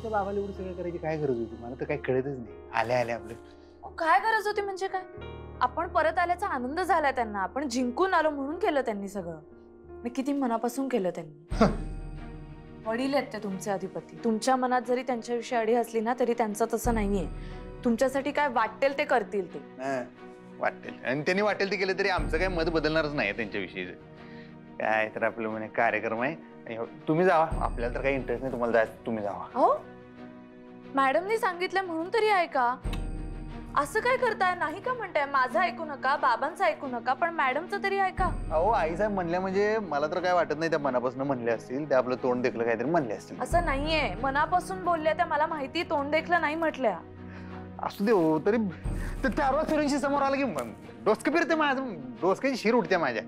तुमच्या बाबाला एवढं सगळं करायची काय गरज होती? मला तर काही कळतच नाही. आल्या आल्या आपलं काय गरज होती म्हणजे काय? आपण परत आल्याचा आनंद झाला त्यांना, आपण जिंकून आलो म्हणून केलं त्यांनी सगळं. आणि किती मनापासून केलं त्यांनी. वडील आहेत ते तुमचे अधिपती. तुमच्या मनात जरी त्यांच्याविषयी अडी असली ना तरी त्यांचं तसं नाहीये. तुमच्यासाठी काय वाटेल ते करतील ते. वाटेल आणि त्यांनी वाटेल ते केलं तरी आमचं काही मत बदलणारच नाही त्यांच्याविषयीच. काय तर आपलं म्हणे कार्यक्रम आहे, तुम्ही जावा. आपल्याला तर काही इंटरेस्ट नाही, तुम्हाला जायचं तुम्ही जावा. हो, मॅडमनी सांगितलं म्हणून तरी ऐका. असं काय करताय? नाही का म्हणताय माझं ऐकू नका, बाबांचं ऐकू नका, पण मॅडमचं तरी ऐका. अहो आई साहेब म्हणल्या म्हणजे मला तर काय वाटत नाही त्या मनापासून म्हणले असतील, ते आपलं तोंड देखलं काहीतरी म्हणले असतील. असं नाहीये, मनापासून बोलल्या त्या. मला माहिती, तोंड देखलं नाही म्हटल्या. असू दे हो, तरी चार फिरूंशी समोर आलं की डोसकं फिरते माझं, डोसक्याची शिर उठते माझ्या.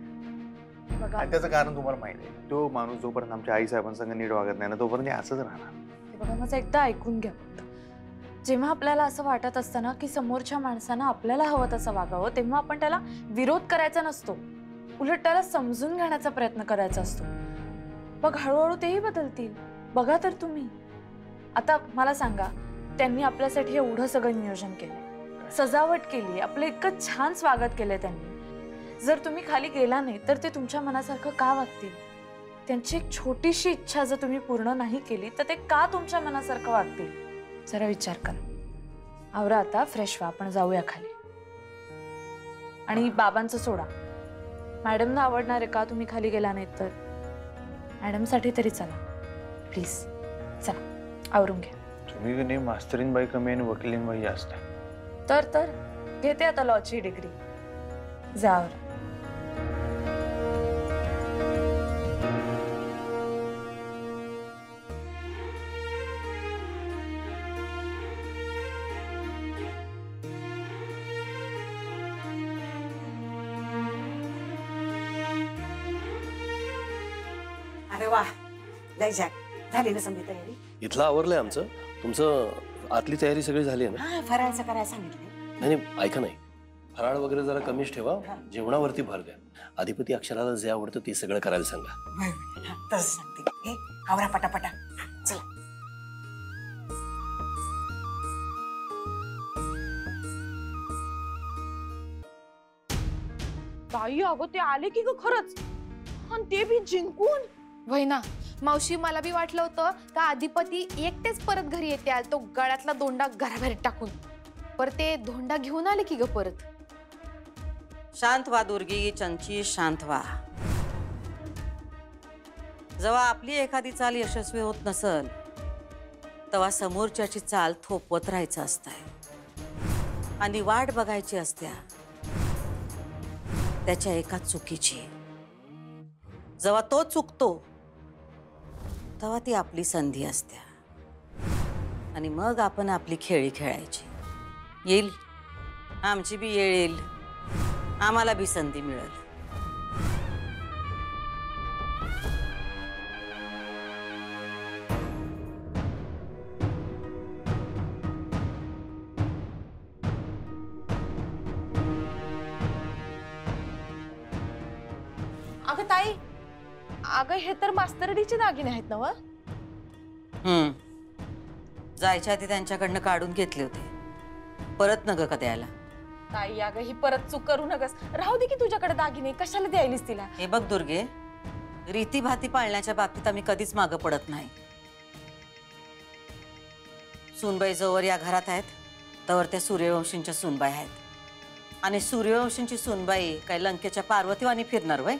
आणि त्याचं कारण तुम्हाला माहिती आहे, तो माणूस जोपर्यंत आमच्या आई साहेबांसंग नीट वागत नाही ना तोपर्यंत असंच राहणार. बघा, माझं एकदा ऐकून घ्या. जेव्हा आपल्याला असं वाटत असतं ना की समोरच्या माणसानं आपल्याला हवं तसं वागावं, तेव्हा आपण त्याला विरोध करायचा नसतो, उलट त्याला समजून घेण्याचा प्रयत्न करायचा असतो. बघ, हळूहळू तेही बदलतील. बघा तर तुम्ही. आता मला सांगा, त्यांनी आपल्यासाठी एवढं सगळं नियोजन केलंय, सजावट केली, आपलं इतकं छान स्वागत केलंय त्यांनी. जर तुम्ही खाली गेला नाही तर ते तुमच्या मनासारखं का वागतील? त्यांची एक छोटीशी इच्छा जर तुम्ही पूर्ण नाही केली तर ते का तुमच्या मनासारखं वागतील? जरा विचार करा. आवरा आता, फ्रेश व्हा, आपण जाऊया खाली. आणि बाबांचं सोडा, मॅडमना आवडणार आहे का तुम्ही खाली गेला नाहीत तर? मॅडमसाठी तरी चला प्लीज, चला आवरून घ्या. तुम्ही नाही मास्तरीन बाई कमी आणि वकिलीन बाई जास्त आहे. तर घेते आता लॉची डिग्री. जावर. अरे वा, लय जॅक. झाली ना समजी तयारी? इथलं आवरलंय आमचं. तुमचं आतली तयारी सगळी झाली आहे ना? हा, फराळाचं करायला सांगितलं. नाही ऐका नाही, फराळ वगैरे जरा कमीच ठेवा, जेवणावरती भर द्या. अधिपती अक्षराला जे आवडतं ते सगळं करायला सांगा. तसं सांगते. हे आवरा पटापटा, चला. ताई, अगं ते आले की ग खरंच, आणि ते बी जिंकून. वहिना, मावशी, मला बी वाटलं होतं का अधिपती एकटेच परत घरी येते, तो गळ्यातला दोंडा घराबाहेर टाकून. पर ते धोंडा घेऊन आले की ग परत. शांत व्हा दुर्गी, चंची, शांत व्हा. जेव्हा आपली एखादी चाल यशस्वी होत नसल तेव्हा समोरच्याची चाल थोपवत राहायचं असतंय आणि वाट बघायची असत्या त्याच्या एका चुकीची. जेव्हा तो चुकतो तेव्हा ती आपली संधी असते आणि मग आपण आपली खेळी खेळायची. येईल आमची बी येळ, येईल आम्हाला बी संधी मिळेल. अगं ताई, अगं हे तर मास्तरडीचे दागिने आहेत ना? जायच्या आधी त्यांच्याकडनं काढून घेतले होते, परत नग का द्यायला. ताई, अगं ही परत चूक करू नकस. राहू दे की तुझ्याकडे दागिने, कशाला द्यायलीस तिला? हे बघ दुर्गे, रीतीभाती पाळण्याच्या बाबतीत आम्ही कधीच मागं पडत नाही. सूनबाई जोवर या घरात आहेत तवर त्या सूर्यवंशींच्या सूनबाई आहेत, आणि सूर्यवंशींची सूनबाई काय लंकेच्या पार्वतीवानी फिरणार वय?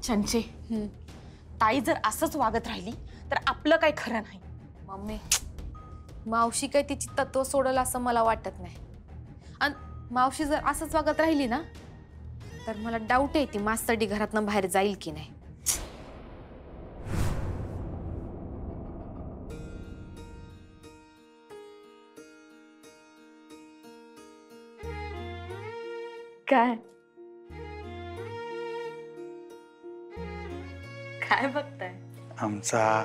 चंचे, ताई जर असंच वागत राहिली तर आपलं काही खरं नाही. मम्मी, मावशी काय तिची तत्व सोडल असं मला वाटत नाही. आणि मावशी जर असंच वागत राहिली ना तर मला डाऊट आहे ती मास्तरडी घरातनं बाहेर जाईल की नाही. काय काय बघताय? आमचा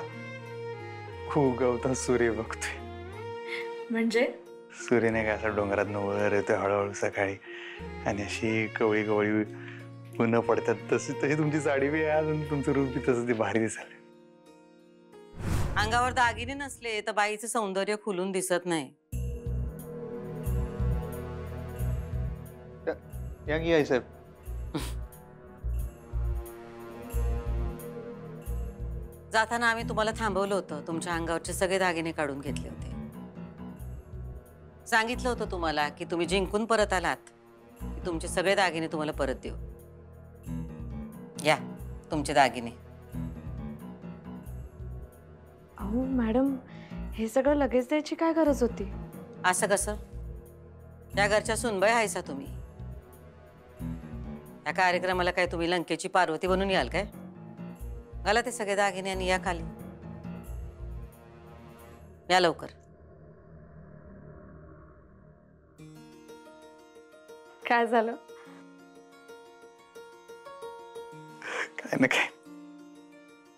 उगवता सूर्य बघतोय. म्हणजे सूर्य नाही का असं डोंगरात वर येतोय हळूहळू सकाळी, आणि अशी कवळी कवळी पुन्हा पडतात तशी तशी तुमची साडी बी आहे आणि तुमचं रूप बी तसं ते भारी दिसायला. अंगावर दागिने नसले तर बाईचं सौंदर्य खुलून दिसत नाही. या की आई साहेब. जाताना आम्ही तुम्हाला थांबवलं होतं. तुमच्या अंगावरचे सगळे दागिने काढून घेतले होते. सांगितलं होतं तुम्हाला की तुम्ही जिंकून परत आलात की तुमचे सगळे दागिने तुम्हाला परत देऊ. या तुमचे दागिने. अहो मॅडम, हे सगळं लगेच द्यायची काय गरज होती? असं कसं? त्या घरच्या सुनबाई आहेसा तुम्ही. या कार्यक्रमाला काय तुम्ही लंकेची पार्वती बनून याल काय? घाला ते सगळे दागिने आणि या खाली. या लवकर. काय झालं? काय ना काय.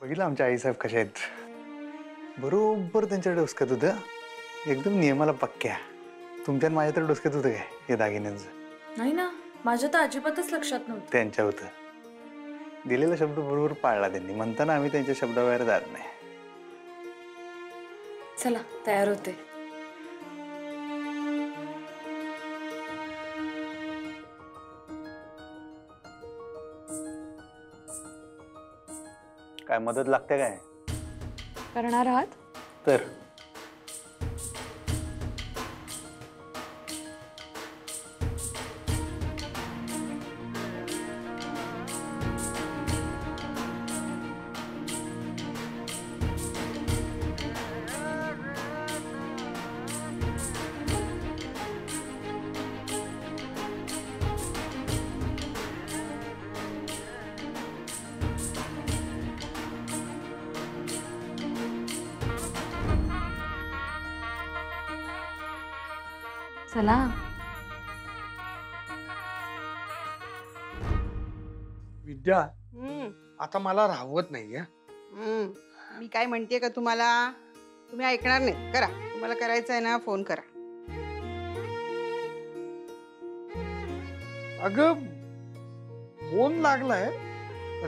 बघितलं आमच्या आई साहेब कशा आहेत. बरोबर त्यांच्या डोसक्यात होतं. एकदम नियमाला पक्क्या. तुमच्या माझ्या तर डोसक्यात होतं काय हे दागिन्यांचं? नाही ना, माझ्या तर अजिबातच लक्षात नव्हतं. त्यांच्या होतं. दिलेला शब्द बरोबर पाळला त्यांनी. म्हणताना आम्ही त्यांच्या शब्दाबाहेर जात नाही. चला तयार होते. काय मदत लागते काय? करणार आहात? तर चला. विद्या, आता मला राहवत नाहीये. मी काय म्हणतेय का तुम्हाला? तुम्ही ऐकणार नाही. करा, तुम्हाला करायचं आहे ना, फोन करा. अगं फोन लागलाय,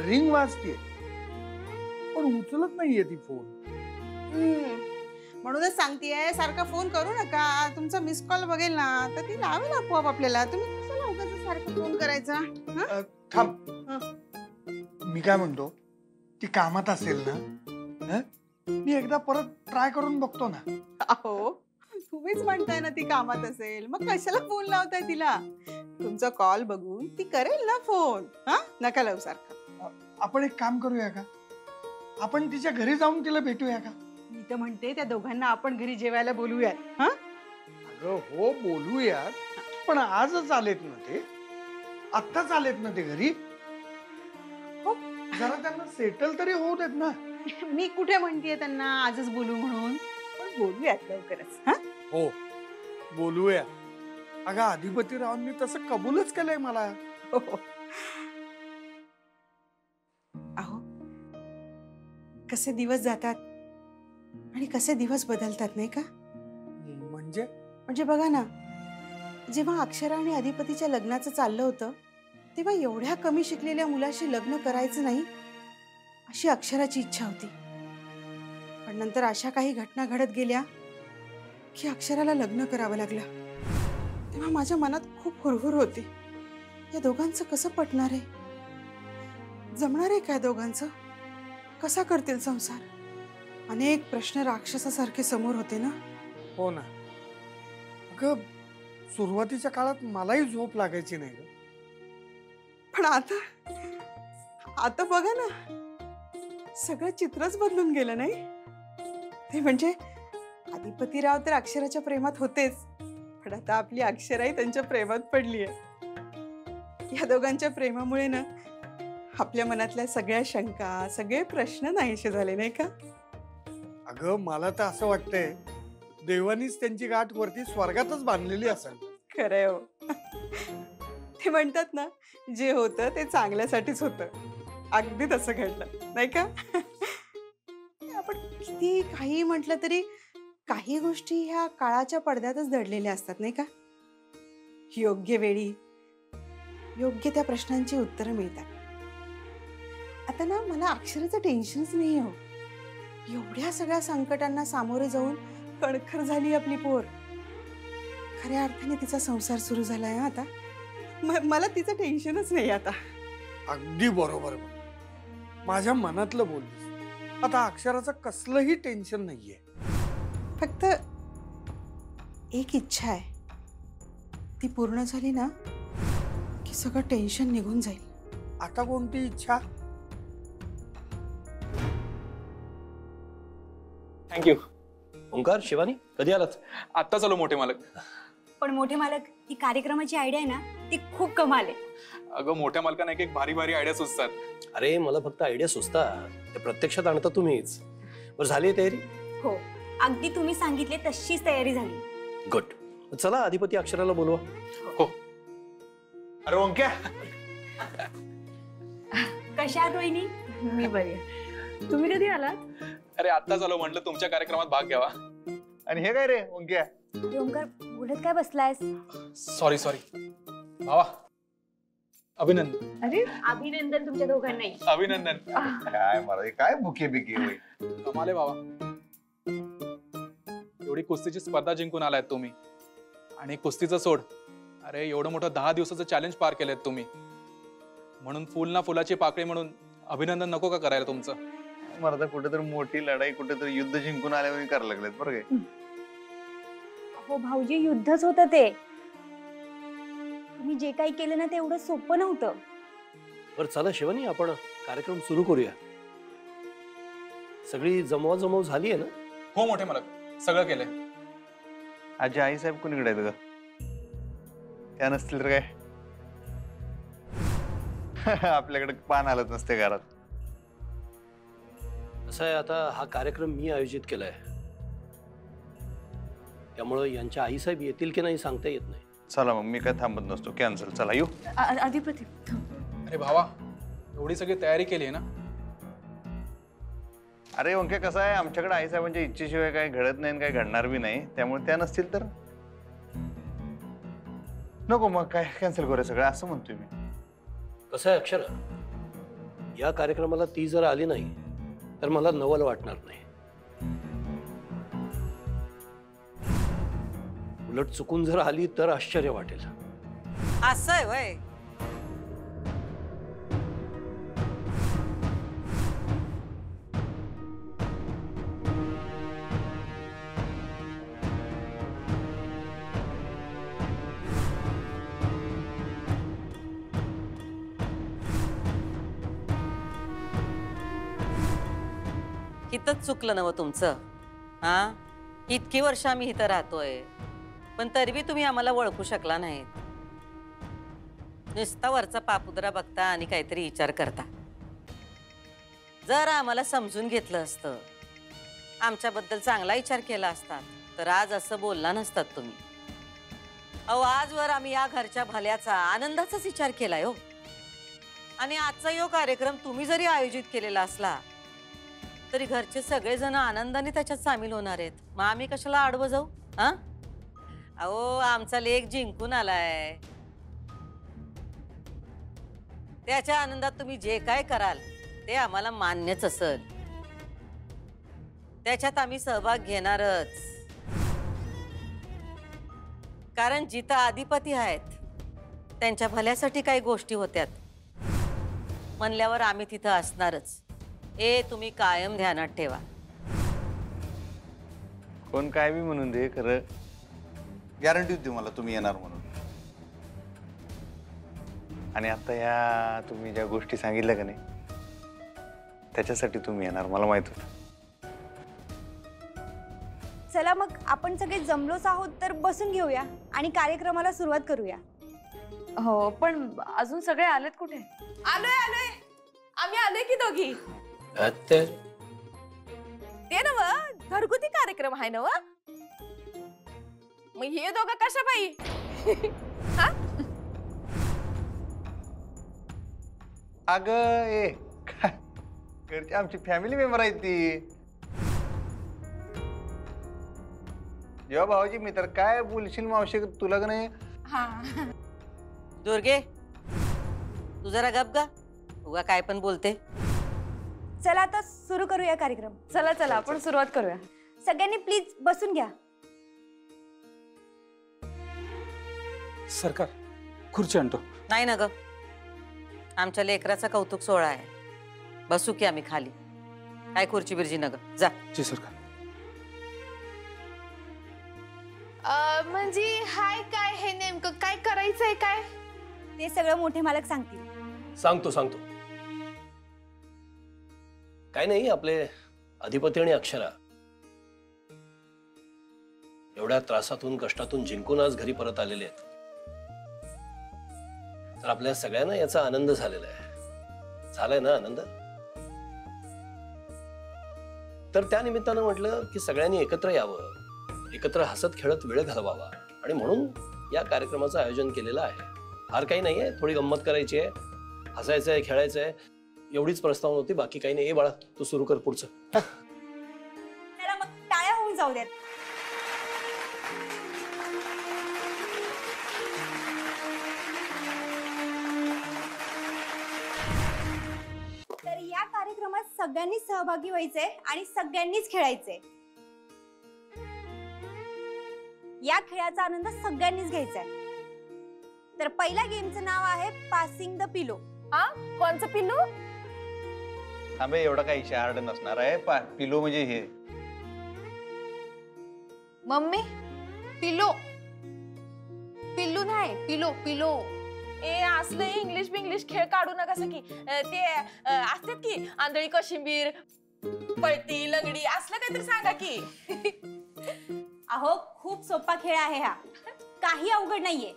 रिंग वाजते पण उचलत नाहीये ती फोन. म्हणूनच सांगतेय, सारखा फोन करू नका. तुमचा मिस कॉल बघेल ना तर ती लावेल आपोआप आपल्याला. तुम्ही कशाला उगाच सारखं फोन करायचा? थांब, मी काय म्हणतो, ती कामात असेल ना? हं? मी एकदा परत ट्राय करून बघतो ना. अहो, तुम्हीच म्हणताय ना ती कामात असेल, मग कशाला फोन लावताय तिला? तुमचा कॉल बघून ती करेल ना फोन. नका लावू सारखा. आपण एक काम करूया का? आपण तिच्या घरी जाऊन तिला भेटूया का? मी तर म्हणते त्या दोघांना आपण घरी जेवायला बोलूयात. अगं हो, बोलूयात, पण आजच आलेत ना ते. आत्ताच आलेत ना ते घरी. हो. जरा त्यांना सेटल तरी होऊ देत ना. मी कुठे म्हणतेय त्यांना आजच बोलू म्हणून, पण बोलूयात लवकरच. हो, बोलूया. अगं अधिपतीरावांनी तसं कबूलच केलंय मला. अहो, कसे दिवस जातात आणि कसे दिवस बदलतात नाही का? म्हणजे बघा ना, जेव्हा अक्षरा आणि अधिपतीच्या लग्नाचं चाललं होतं तेव्हा एवढ्या कमी शिकलेल्या मुलाशी लग्न करायचं नाही अशी अक्षराची इच्छा होती. पण नंतर अशा काही घटना घडत गेल्या की अक्षराला लग्न करावं लागलं. तेव्हा माझ्या मनात खूप हुरहुर होती. या दोघांचं कसं पटणार आहे? जमणार आहे काय दोघांचं? कसा करतील संसार? अनेक प्रश्न राक्षसासारखे समोर होते ना. हो ना. अगं सुरुवातीच्या काळात मलाही झोप लागायची नाही ग. पण आता बघा ना, सगळं चित्रच बदलून गेलं नाही. ते म्हणजे अधिपतीराव तर अक्षराच्या प्रेमात होतेच, पण आता आपली अक्षराही त्यांच्या प्रेमात पडली आहे. या दोघांच्या प्रेमामुळे ना आपल्या मनातल्या सगळ्या शंका, सगळे प्रश्न नाहीसे झाले नाही का? अगं मला तर असं वाटतंय देवानीच त्यांची गाठ वरती स्वर्गातच बांधलेली असेल. खरंय हो. ते म्हणतात ना, जे होतं ते चांगल्यासाठीच होतं. अगदी तसं घडलं नाही का? आपण किती काही म्हटलं तरी काही गोष्टी ह्या काळाच्या पडद्यातच दडलेल्या असतात नाही का? योग्य वेळी योग्य त्या प्रश्नांची उत्तरं मिळतात. आता ना मला अक्षराचं टेन्शनच नाही हो. एवढ्या सगळ्या संकटांना सामोरे जाऊन कणखर झाली आपली पोर. खऱ्या अर्थाने तिचा संसार सुरू झालाय हं आता. मला तिचं टेन्शनच नाही आता. अगदी बरोबर बघ. माझ्या मनातलं बोललीस. आता अक्षराचं कसलंही टेन्शन नाहीये. फक्त एक इच्छा आहे, ती पूर्ण झाली ना की सगळं टेन्शन निघून जाईल. आता कोणती इच्छा? थँक्यू. ओंकार, शिवानी, कधी आलात? आत्ता चालू मोठे मालक. पण मोठे मालक, ही कार्यक्रमाची आयडिया आहे ना, ती खूप कमाल आहे. अगं मोठ्या मालकांना एक एक भारी भारी आयडिया सुचतात. अरे मला फक्त आयडिया सुचतात, ते प्रत्यक्षात आणता तुम्हीच. बरं, झाली तयारी? हो, अगदी तुम्ही सांगितले तशीच तयारी झाली. गुड. चला अधिपती अक्षराला बोलवा. हो. अरे ओंक्या, कशा आहात वहिनी? मी बरी आहे. तुम्ही कधी आलात? अरे आत्ता चालू म्हटलं तुमच्या कार्यक्रमात भाग घ्यावा. आणि हे काय रे ओंक्या? ओंकार, बोलत काय बसलायस? सॉरी भावा, अभिनंदन. अरे अभिनंदन तुमच्या दोघांनाही. अभिनंदन. काय मला काय बुके बिके होई. कमाले भावा, एवढी कुस्तीची स्पर्धा जिंकून आलायत तुम्ही. आणि कुस्तीचं सोड, अरे एवढं मोठं 10 दिवसाचं चॅलेंज पार केलंय तुम्ही. म्हणून फुल ना फुलाची पाकळी म्हणून अभिनंदन नको का करायला तुमचं? मला कुठेतरी मोठी लढाई, कुठेतरी युद्ध जिंकून आल्यावर करायला लागलेत बरं काय. हो भाऊजी, युद्धच होतं ते. तुम्ही जे काही केलं ना ते एवढं सोपं नव्हतं. बरं चला शिवानी, आपण कार्यक्रम सुरू करूया. सगळी जमवाजमव झाली आहे ना? हो मोठे मालक, सगळं केलंय. आजी आई साहेब कोणीकडे आहेत ग? त्या नसतील तर काय आपल्याकडे पान आलंच नसते घरात. असं आहे, आता हा कार्यक्रम मी आयोजित केलाय, त्यामुळं यांच्या आईसाहेब येतील की नाही सांगता येत नाही. चला मग, मी काय थांबत नसतो. कॅन्सल. चला येऊ. अधिपती अरे भावा, एवढी सगळी तयारी केली आहे ना? अरे ओंक्या, कसं आहे, आमच्याकडे आई साहेबांच्या इच्छेशिवाय काही घडत नाही आणि काही घडणार बी नाही. त्यामुळे त्या नसतील तर नको, मग काय कॅन्सल करूया सगळं, असं म्हणतोय मी. कसं आहे अक्षर, या कार्यक्रमाला ती जर आली नाही तर मला नवल वाटणार नाही. उलट चुकून जर आली तर आश्चर्य वाटेल. असं आहे वय. इथंच चुकलं नव तुमचं. हा, इतकी वर्ष आम्ही इथं राहतोय, पण तरी बी तुम्ही आम्हाला ओळखू शकला नाहीत. नुसता वरचा पापुद्रा बघता आणि काहीतरी विचार करता. जर आम्हाला समजून घेतलं असतं, आमच्याबद्दल चांगला विचार केला असता, तर आज असं बोलला नसतात तुम्ही. अहो, आजवर आम्ही या घरच्या भल्याचा, आनंदाचाच विचार केलाय हो. आणि आजचा यो कार्यक्रम तुम्ही जरी आयोजित केलेला असला तरी घरचे सगळेजण आनंदाने त्याच्यात सामील होणार आहेत. मग आम्ही कशाला आडवं जाऊ? हा, अहो, आमचा लेक जिंकून आलाय, त्याच्या आनंदात तुम्ही जे काय कराल ते आम्हाला मान्यच असेल. त्याच्यात आम्ही सहभाग घेणारच. कारण जिथं अधिपती आहेत त्यांच्या भल्यासाठी काही गोष्टी होत्यात म्हणल्यावर आम्ही तिथं असणारच. हे तुम्ही कायम ध्यानात ठेवा. कोण काय बी म्हणून दे, खरं गॅरंटी होती मला तुम्ही येणार म्हणून. आणि आता या तुम्ही ज्या गोष्टी सांगितल्या का नाही, त्याच्यासाठी तुम्ही येणार मला माहित होतं. चला मग, आपण सगळे जमलोच आहोत तर बसून घेऊया आणि कार्यक्रमाला सुरुवात करूया. हो, पण अजून सगळे आलेत कुठे? आलोय आम्ही आलोय की दोघी. ते ते नव घरगुती कार्यक्रम आहे नव. मग हे दोघं कशा बाई? अगं ए काय, घरची आमची फॅमिली मेंबर आहेत ती. जेव्हा भावाजी मी तर काय बोलशील मावशी तुला का नाही. दुर्गे, तू जरा गप गा, उगा काय पण बोलते. चला आता सुरू करूया कार्यक्रम. चला चला आपण सुरुवात करूया. सगळ्यांनी प्लीज बसून घ्या. सरकार खुर्ची आणतो. नाही ना ग, आमच्या लेकराचा कौतुक सोहळा आहे. बसू की आम्ही खाली. काय खुर्ची बिर्जी न ग, जा. जी सरकार. म्हणजे हाय काय हे नेमकं काय करायचंय काय? ते सगळं मोठे मालक सांगतील. सांगतो काय नाही, आपले अधिपती आणि अक्षरा एवढ्या त्रासातून कष्टातून जिंकून आज घरी परत आलेले आहेत. तर आपल्या सगळ्यांना याचा आनंद झालेला आहे. झालाय ना आनंद? तर त्या निमित्तानं म्हटलं की सगळ्यांनी एकत्र यावं, एकत्र हसत खेळत वेळ घालवावा, आणि म्हणून या कार्यक्रमाचं आयोजन केलेलं आहे. फार काही नाहीये, थोडी गंमत करायची आहे, हसायचंय, खेळायचंय, एवढीच प्रस्तावना होती, बाकी काही नाही. बाळा तू सुरू कर पुढचं. चला मग टाळ्या होऊन जाऊ द्यात. तर या कार्यक्रमात सगळ्यांनीच सहभागी व्हायचंय आणि सगळ्यांनीच खेळायचंय. या खेळाचा आनंद सगळ्यांनीच घ्यायचा आहे. तर पहिल्या गेमचं नाव आहे पासिंग द पिलो. कोणचं पिल्लू? थांबे, एवढा काही हार्ड नसणार आहे. पिलो म्हणजे हे मम्मी पिलो पिल्लू नाही पिलो पिलो. ए असले इंग्लिश बिंग्लिश खेळ काढू नका की ते असतात की आंधळी कोशिंबीर, पळती लंगडी असलं काहीतरी सांगा की. अहो खूप सोपा खेळ आहे हा, काही अवघड नाहीये.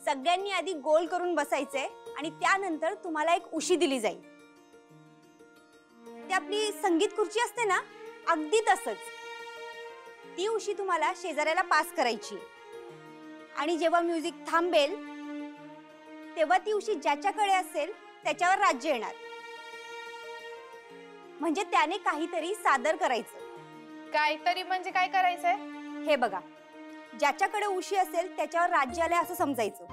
सगळ्यांनी आधी गोल करून बसायचंय आणि त्यानंतर तुम्हाला एक उशी दिली जाईल. ती आपली संगीत खुर्ची असते ना, अगदी तसंच. ती उशी तुम्हाला शेजाऱ्याला पास करायची आणि जेव्हा म्युझिक थांबेल तेव्हा ती उशी ज्याच्याकडे असेल त्याच्यावर राज्य येणार. म्हणजे त्याने काहीतरी सादर करायचं. काहीतरी म्हणजे काय करायचंय? हे बघा, ज्याच्याकडे उशी असेल त्याच्यावर राज्य आलंय असं समजायचं.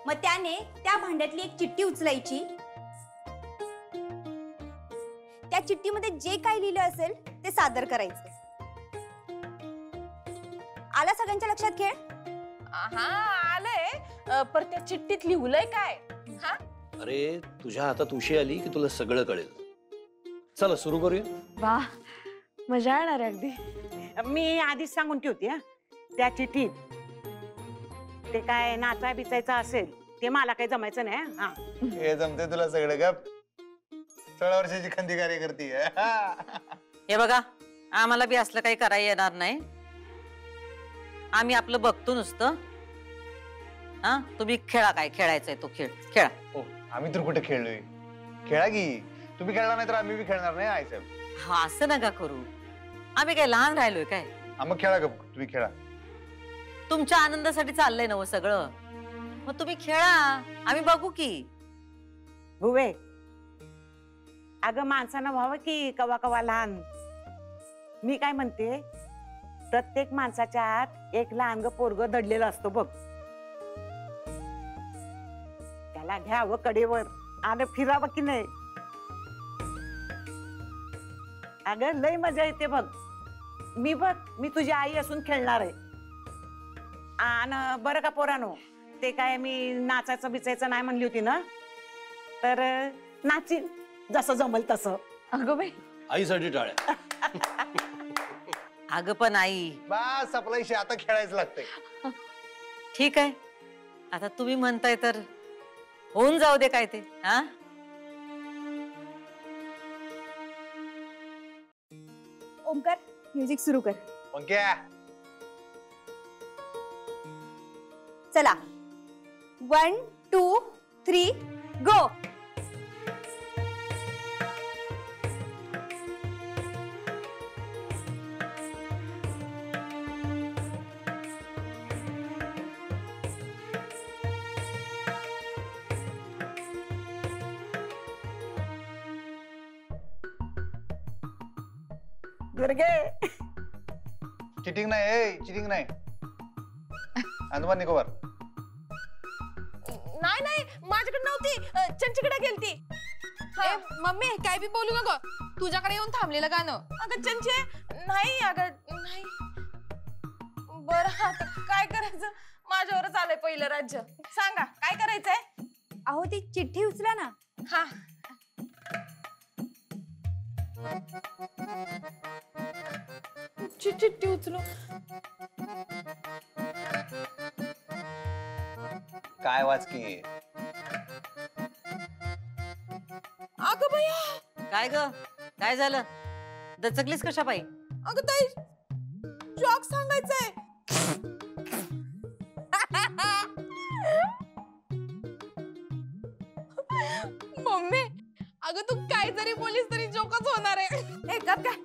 मग त्याने त्या भांड्यातली एक चिठ्ठी उचलायची. त्या चिठ्ठीमध्ये जे काही लिहिलं असेल ते सादर करायचं. आला सगळ्यांच्या लक्षात खेळ? हा आलंय, पर त्या चिठ्ठीत लिहलंय काय? हा अरे तुझ्या हातात उशी आली की तुला सगळं कळेल. चला सुरू करूया. वा, मजा येणार आहे अगदी. मी आधीच सांगून ठेवते हा, त्या चिठ्ठीत ते काय नाचा बिचायचं असेल ते मला काही जमायचं नाही. हा हे जमते तुला सगळं का? 16 वर्षाची खंदी कार्यकर्ती आहे. हे बघा, आम्हाला बी असलं काही करायला येणार नाही. आम्ही आपलं बघतो नुसतं. हा तुम्ही खेळा, काय खेळायचंय तो खेळ खेळा. हो, आम्ही तर कुठे खेळलोय. खेळा की तुम्ही. खेळला नाही तर आम्ही बी खेळणार नाही आई साहेब. हा असं नका करू, आम्ही काय लहान राहिलोय काय? मग खेळा ग, तुम्ही खेळा. तुमच्या आनंदासाठी चाललंय ना सगळं, मग तुम्ही खेळा, आम्ही बघू की. भुवे, अगं माणसानं व्हावं की कवा कवा लहान. मी काय म्हणते, प्रत्येक माणसाच्या आत एक लहान पोरग दडलेलं असतो बघ. त्याला घ्यावं कडेवर आणि फिरावं की नाही. अगं लय मजा येते बघ. मी तुझी आई असून खेळणार आहे. आणि बरं का पोरानो, ते काय मी नाचायचं बिचायचं नाही म्हणली होती ना, तर नाचीन जसं जमल तसं. अगं बाई, आईसाठी टाळ्या. अगं पण आई, बस आपला इशे आता खेळायचं लागतंय. ठीक आहे, आता तुम्ही म्हणताय तर होऊन जाऊ दे काय ते. हा ओमकार, म्युझिक सुरू कर. पंक्या, चला, 1 2 3 गो. दुर्गे, चिटिंग नाही, चिटिंग नाही. अंदमान निकोबार. नाही नाही माझ्याकडे नव्हती, चंचीकडे गेलती. मम्मी काय बी बोलू नको, तुझ्याकडे येऊन थांबलेलं गाणं. अगं चंचे नाही, अगं नाही. बरं आता काय करायचं, माझ्यावरच आलंय पहिलं राज्य. सांगा काय करायचंय? अहो ती चिठ्ठी उचला ना. हा चिठ्ठी उचलू. काय वाच की अगं बया, काय ग, काय झालं? दचकलीस कशा पायी? अगं ताई जॉक सांगायचंय. मम्मी अगं तू काय जरी बोलीस तरी जोकच होणार आहे. हे गप काय.